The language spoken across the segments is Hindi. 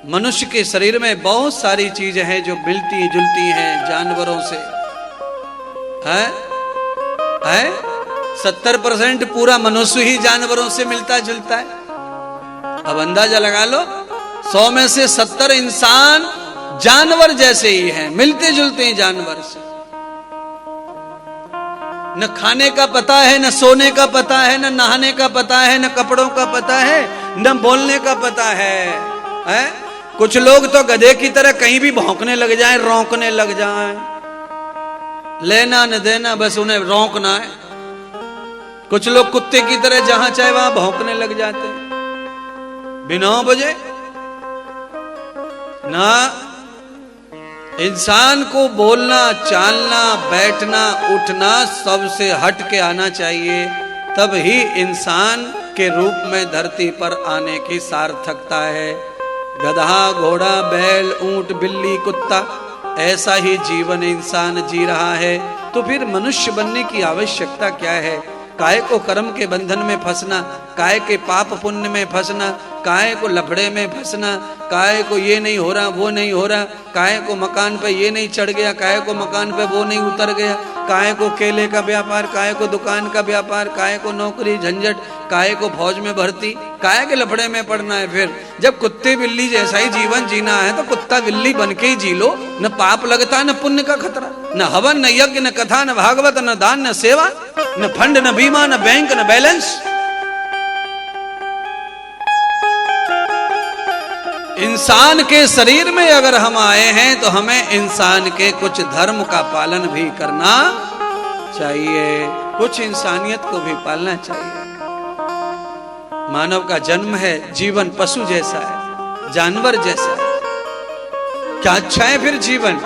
मनुष्य के शरीर में बहुत सारी चीजें हैं जो मिलती जुलती हैं जानवरों से। है 70% पूरा मनुष्य ही जानवरों से मिलता जुलता है। अब अंदाजा लगा लो, 100 में से 70 इंसान जानवर जैसे ही हैं, मिलते जुलते हैं जानवर से। न खाने का पता है, न सोने का पता है, न नहाने का पता है, न कपड़ों का पता है, न बोलने का पता है? कुछ लोग तो गधे की तरह कहीं भी भौंकने लग जाएं, रौंकने लग जाएं, लेना न देना, बस उन्हें रौंकना है। कुछ लोग कुत्ते की तरह जहां चाहे वहां भौंकने लग जाते हैं बिना वजह ना। इंसान को बोलना, चालना, बैठना, उठना सबसे हट के आना चाहिए, तब ही इंसान के रूप में धरती पर आने की सार्थकता है। गधा, घोड़ा, बैल, ऊंट, बिल्ली, कुत्ता, ऐसा ही जीवन इंसान जी रहा है। तो फिर मनुष्य बनने की आवश्यकता क्या है? काहे को कर्म के बंधन में फंसना, काहे के पाप पुण्य में फंसना, काहे को लफड़े में फंसना, काहे को ये नहीं हो रहा वो नहीं हो रहा, काहे को मकान पे ये नहीं चढ़ गया, काहे को मकान पे वो नहीं उतर गया, काहे को केले का व्यापार, काहे को दुकान का व्यापार, काहे को नौकरी झंझट, काहे को फौज में भर्ती, काहे के लफड़े में पड़ना है? फिर जब कुत्ते बिल्ली जैसा ही जीवन जीना है तो कुत्ता बिल्ली बन के ही जी लो। न पाप लगता, न पुण्य का खतरा, न हवन, न यज्ञ, न कथा, न भागवत, न दान, न सेवा, न फंड, न बीमा, न बैंक, न बैलेंस। इंसान के शरीर में अगर हम आए हैं तो हमें इंसान के कुछ धर्म का पालन भी करना चाहिए, कुछ इंसानियत को भी पालना चाहिए। मानव का जन्म है, जीवन पशु जैसा है, जानवर जैसा है। क्या अच्छा है फिर जीवन?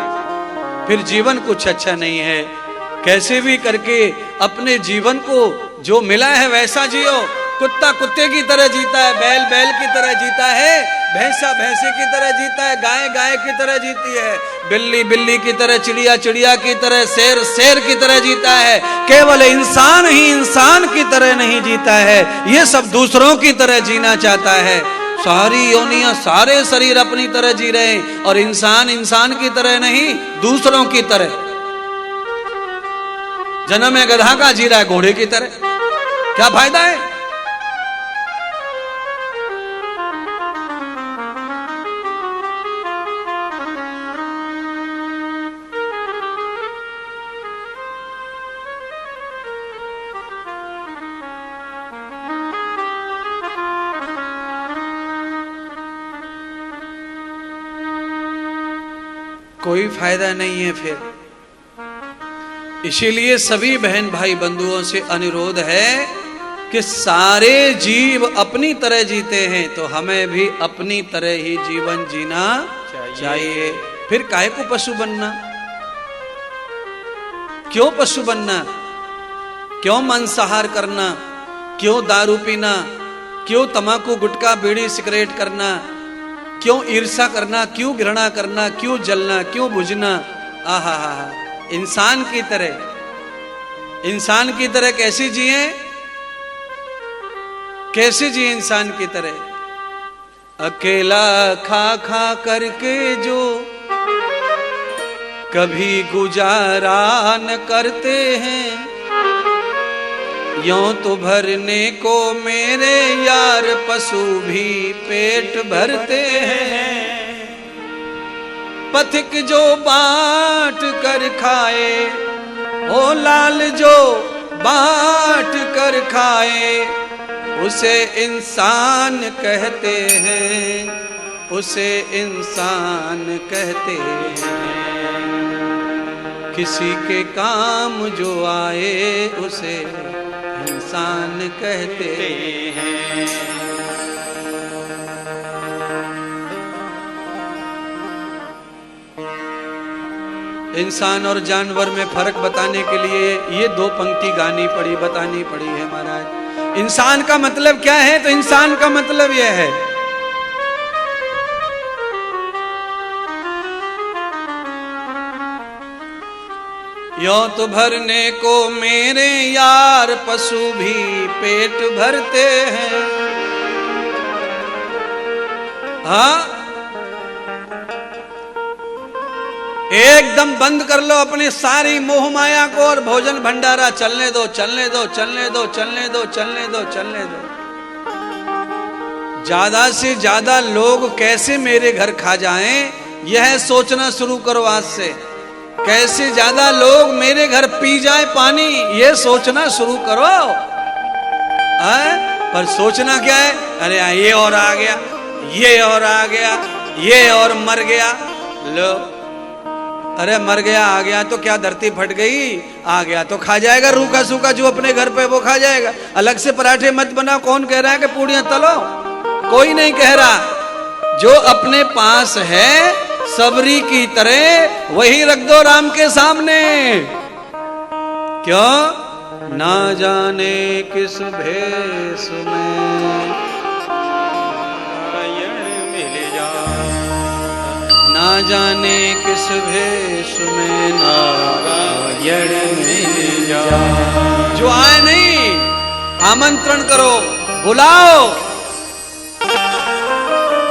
फिर जीवन कुछ अच्छा नहीं है। कैसे भी करके अपने जीवन को जो मिला है वैसा जियो। कुत्ता कुत्ते की तरह जीता है, बैल बैल की तरह जीता है, भैंसा भैंसे की तरह जीता है, गाय गाय की तरह जीती है, बिल्ली बिल्ली की तरह, चिड़िया चिड़िया की तरह, शेर शेर की तरह जीता है। केवल इंसान ही इंसान की तरह नहीं जीता है, ये सब दूसरों की तरह जीना चाहता है। सारी योनियां, सारे शरीर अपनी तरह जी रहे हैं और इंसान इंसान की तरह नहीं, दूसरों की तरह। जन्म में गधा का जी रहा है घोड़े की तरह, क्या फायदा है? कोई फायदा नहीं है फिर। इसीलिए सभी बहन भाई बंधुओं से अनुरोध है कि सारे जीव अपनी तरह जीते हैं तो हमें भी अपनी तरह ही जीवन जीना चाहिए। फिर काहे को पशु बनना? क्यों पशु बनना? क्यों मांसाहार करना? क्यों दारू पीना? क्यों तंबाकू गुटखा बीड़ी सिगरेट करना? क्यों ईर्ष्या करना? क्यों घृणा करना? क्यों जलना? क्यों बुझना? आहा हा, इंसान की तरह, इंसान की तरह कैसे जिए? कैसे जिए इंसान की तरह? अकेला खा खा करके जो कभी गुजारा न करते हैं, यों तो भरने को मेरे यार पशु भी पेट भरते हैं। पथिक जो बांट कर खाए, ओ लाल जो बांट कर खाए, उसे इंसान कहते हैं, उसे इंसान कहते हैं। किसी के काम जो आए उसे इंसान कहते हैं। इंसान और जानवर में फर्क बताने के लिए ये दो पंक्ति गानी पड़ी, बतानी पड़ी है महाराज। इंसान का मतलब क्या है? तो इंसान का मतलब यह है यों तो भरने को मेरे यार पशु भी पेट भरते हैं। हाँ, एकदम बंद कर लो अपनी सारी मोह माया को और भोजन भंडारा चलने दो, चलने दो, चलने दो, चलने दो, चलने दो, चलने दो। ज्यादा से ज्यादा लोग कैसे मेरे घर खा जाएं, यह सोचना शुरू करो आज से। कैसे ज्यादा लोग मेरे घर पी जाए पानी, यह सोचना शुरू करो। पर सोचना क्या है, अरे ये और आ गया, ये और आ गया, ये और मर गया। लो, अरे मर गया आ गया तो क्या धरती फट गई? आ गया तो खा जाएगा, रूखा सूखा जो अपने घर पे वो खा जाएगा। अलग से पराठे मत बनाओ। कौन कह रहा है कि पूड़ियां तलो? कोई नहीं कह रहा। जो अपने पास है सबरी की तरह वही रख दो राम के सामने। क्यों? ना जाने किस भेष में ना जाने किस भेष में नारायण मिल जाए। जो आए नहीं, आमंत्रण करो, बुलाओ,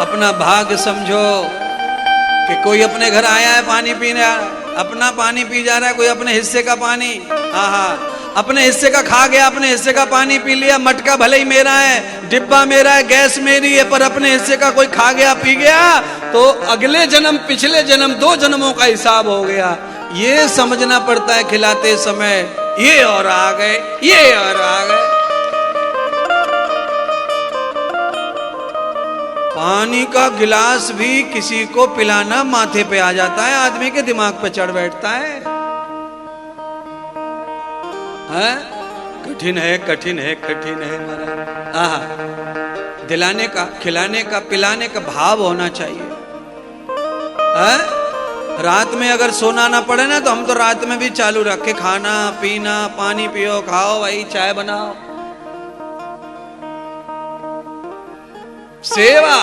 अपना भाग समझो कि कोई अपने घर आया है पानी पीने, अपना पानी पी जा रहा है, कोई अपने हिस्से का पानी, आहा, अपने हिस्से का खा गया, अपने हिस्से का पानी पी लिया। मटका भले ही मेरा है, डिब्बा मेरा है, गैस मेरी है, पर अपने हिस्से का कोई खा गया, पी गया तो अगले जन्म, पिछले जन्म, 2 जन्मों का हिसाब हो गया। ये समझना पड़ता है खिलाते समय। ये और आ गए, ये और आ गए। पानी का गिलास भी किसी को पिलाना माथे पे आ जाता है, आदमी के दिमाग पे चढ़ बैठता है। कठिन है, कठिन है, कठिन है महाराज। आहा, दिलाने का, खिलाने का, पिलाने का भाव होना चाहिए। रात में अगर सोना ना पड़े ना तो हम तो रात में भी चालू रखे, खाना पीना, पानी पियो, खाओ भाई, चाय बनाओ। सेवा,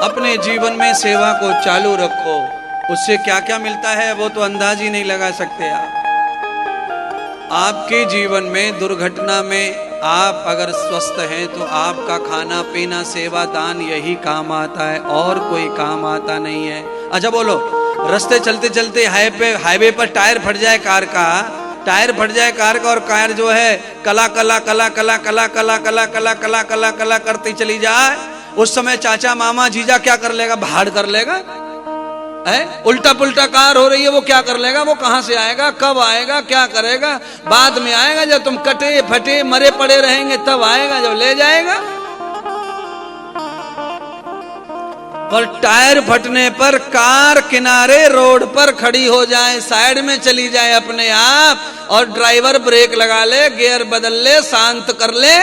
अपने जीवन में सेवा को चालू रखो। उससे क्या क्या मिलता है वो तो अंदाज ही नहीं लगा सकते आप। आपके जीवन में दुर्घटना में आप अगर स्वस्थ हैं तो आपका खाना पीना, सेवा, दान यही काम आता है, और कोई काम आता नहीं है। अच्छा बोलो, रास्ते चलते चलते हाईवे पर टायर फट जाए कार का, टायर फट जाए कार का, और कार जो है कला कला कला कला कला कला कला कला कला कला कला करती चली जाए, उस समय चाचा मामा जीजा क्या कर लेगा? भाड़ कर लेगा। उल्टा पुल्टा कार हो रही है, वो क्या कर लेगा? वो कहां से आएगा, कब आएगा, क्या करेगा? बाद में आएगा जब तुम कटे फटे मरे पड़े रहेंगे, तब आएगा जब ले जाएगा। पर टायर फटने पर कार किनारे रोड पर खड़ी हो जाए, साइड में चली जाए अपने आप, और ड्राइवर ब्रेक लगा ले, गियर बदल ले, शांत कर ले,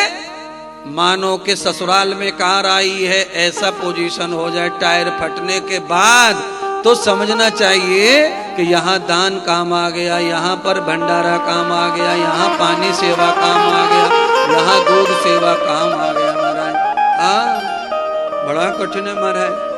मानो के ससुराल में कार आई है, ऐसा पोजीशन हो जाए टायर फटने के बाद, तो समझना चाहिए कि यहाँ दान काम आ गया, यहाँ पर भंडारा काम आ गया, यहाँ पानी सेवा काम आ गया, यहाँ दूध सेवा काम आ गया महाराज। बड़ा कठिन है महाराज।